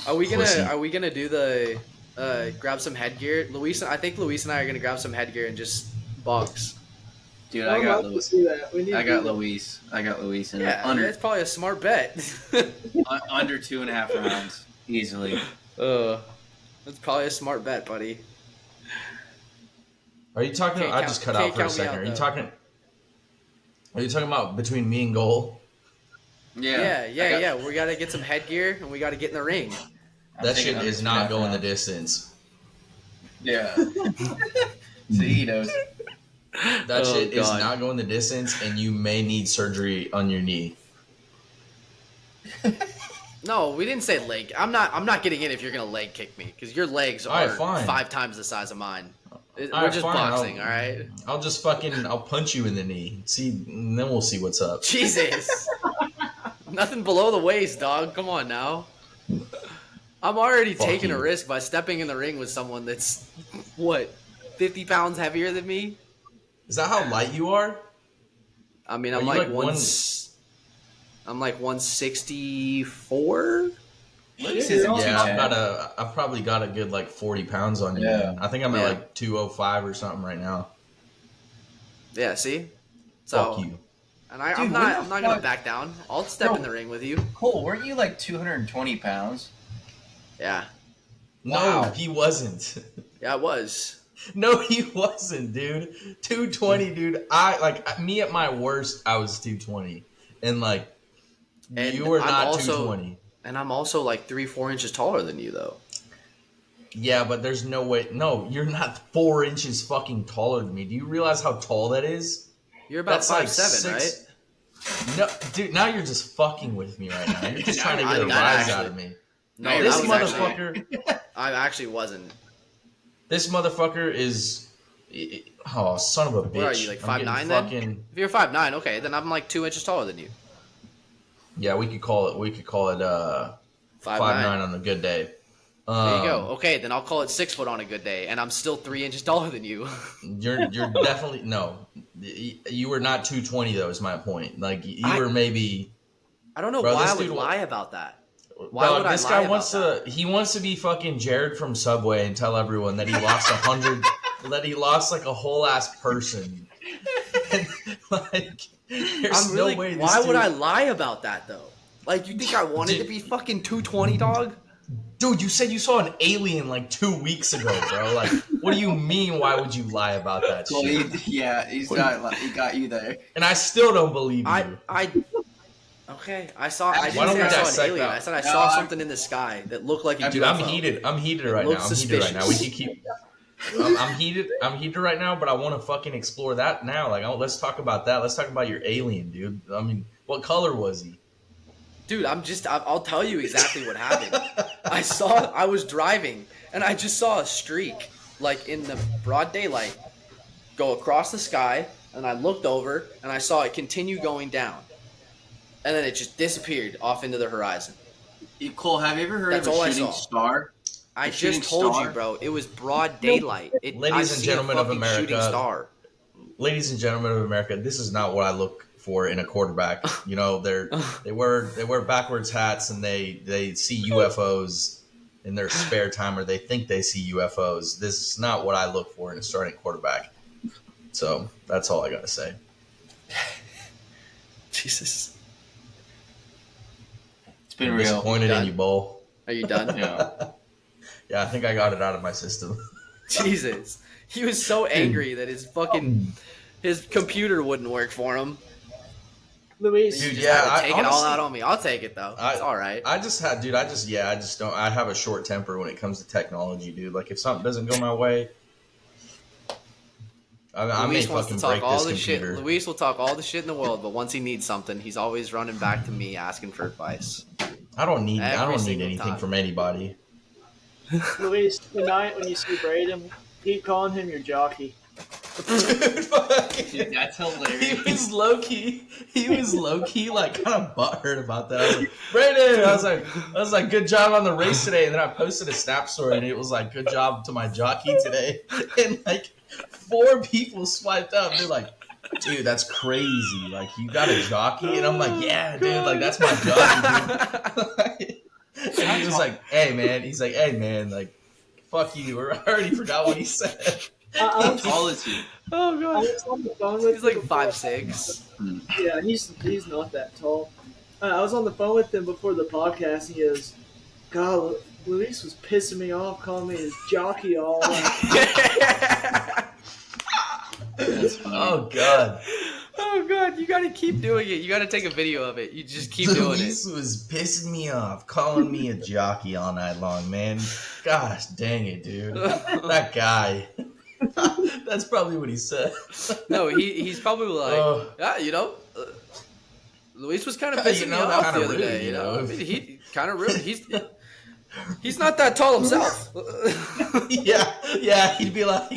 Are we Pussy. gonna do the grab some headgear. I think Luis and I are gonna grab some headgear and just box. Dude, I'd love to see that. We need I to got do that. Luis. I got Luis in Yeah, under that's probably a smart bet. under 2.5 rounds easily. That's probably a smart bet, buddy. Are you talking? I just cut out for a count me second. out, Are you though. talking? Are you talking about between me and goal? Yeah. We gotta get some headgear and we gotta get in the ring. That shit is not going the distance. Yeah. See, he knows. That shit is not going the distance, and you may need surgery on your knee. No, we didn't say leg. I'm not getting in if you're gonna leg kick me because your legs are fine. 5 times the size of mine. We're right, just fine. boxing, all right? I'll punch you in the knee. See, and then we'll see what's up. Jesus, nothing below the waist, dog. Come on now. I'm already taking a risk by stepping in the ring with someone that's 50 pounds heavier than me. Is that how light you are? I mean, I'm like 164. Yeah, I've probably got a good like 40 pounds on you. Yeah. I think I'm at like 205 or something right now. Yeah, see? Fuck you. And I'm not gonna back down. I'll step in the ring with you. Cole, weren't you like 220 pounds? Yeah. No, he wasn't. Yeah, I was. No, he wasn't, dude. 220, dude. Me at my worst, I was 220. And you were not 220. And I'm also like 3-4 inches taller than you, though. Yeah, but there's no way. No, you're not 4 inches fucking taller than me. Do you realize how tall that is? You're about 5'7", right? No, dude, now you're just fucking with me right now. You're just trying to get a rise out of me. No, this motherfucker. I actually wasn't. This motherfucker is. Oh, son of a bitch. What are you, like 5'9" then? If you're 5'9", okay, then I'm like 2 inches taller than you. Yeah, we could call it 5'9" on a good day. There you go. Okay, then I'll call it 6 foot on a good day, and I'm still 3 inches taller than you. You're definitely no. You were not 220 though. Is my point. Like you were maybe. I don't know why I would lie about that. Why Bro, would I this lie guy about wants that? He wants to be fucking Jared from Subway and tell everyone that he lost 100. That he lost like a whole ass person. And, there's no way. Why would I lie about that though? Like, you think I wanted to be fucking 220, dog? Dude, you said you saw an alien like 2 weeks ago, bro. Like, what do you mean? Why would you lie about that shit? He got you there. And I still don't believe you. Okay, I didn't say I saw an alien. I said I saw something in the sky that looked like a UFO. Dude, I'm heated right now. We can keep. I'm heated right now, but I want to fucking explore that now. Like, let's talk about that. Let's talk about your alien, dude. I mean, what color was he? Dude, I'll tell you exactly what happened. I was driving, and I just saw a streak, like in the broad daylight, go across the sky, and I looked over, and I saw it continue going down. And then it just disappeared off into the horizon. Cole, have you ever heard of a shooting star? I just told you, bro. It was broad daylight. Ladies and gentlemen of America, shooting star. Ladies and gentlemen of America, this is not what I look for in a quarterback. You know, they wear backwards hats and they see UFOs in their spare time, or they think they see UFOs. This is not what I look for in a starting quarterback. So that's all I gotta say. Jesus. It's been I'm real. disappointed in you, Bull. Are you done? Yeah, I think I got it out of my system. Jesus. He was so angry that his computer wouldn't work for him. Luis, Dude, take it all out on me. I'll take it though. It's all right. I just don't. I have a short temper when it comes to technology, dude. Like if something doesn't go my way, I may fucking break this computer. Luis will talk all the shit in the world, but once he needs something, he's always running back to me asking for advice. I don't need anything from anybody. Luis, tonight when you see Braden, keep calling him your jockey. Dude, that's hilarious. He was low key like kind of butthurt about that. I was like, Brandon, I was like, good job on the race today. And then I posted a snap story and it was like, good job to my jockey today. And like 4 people swiped up. They're like, dude, that's crazy. Like, you got a jockey? And I'm like, yeah, dude, like that's my jockey, dude. And he was like, hey man, like Fuck you. I already forgot what he said. How tall is he? Oh I god. was on the phone with He's like him before- 5'6". Yeah, he's not that tall. I was on the phone with him before the podcast. And he goes, "God, Luis was pissing me off, calling me his jockey all." That's funny. Oh god. Oh god, you gotta keep doing it. You gotta take a video of it. You just keep doing it. Luis was pissing me off, calling me a jockey all night long, man. Gosh dang it, dude. That guy. That's probably what he said. No, he's probably like, Oh. yeah, Luis was kind of You pissing me know, off kinda the other rude, day. you know? I mean, he kind of rude. He's not that tall himself. Yeah, he'd be like,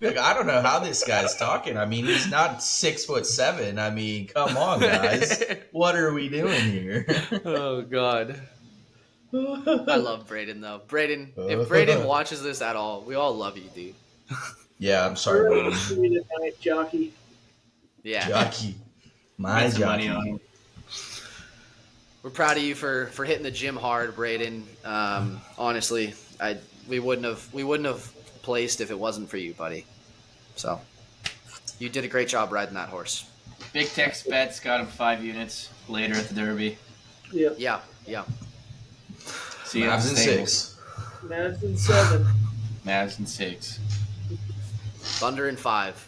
I don't know how this guy's talking. I mean, he's not 6'7". I mean, come on, guys. What are we doing here? Oh god. I love Braden though. Braden, if Braden watches this at all, we all love you, dude. Yeah, I'm sorry, We're Braden. tonight, jockey. Yeah. Jockey. My Get some money on jockey. him. We're proud of you for hitting the gym hard, Braden. Honestly, we wouldn't have placed if it wasn't for you, buddy. So you did a great job riding that horse. BigTexBets got him 5 units later at the Derby. Yeah, Yeah. See you at Mavs the and stables. 6. Mavs in 7. Mavs and 6. Thunder in 5.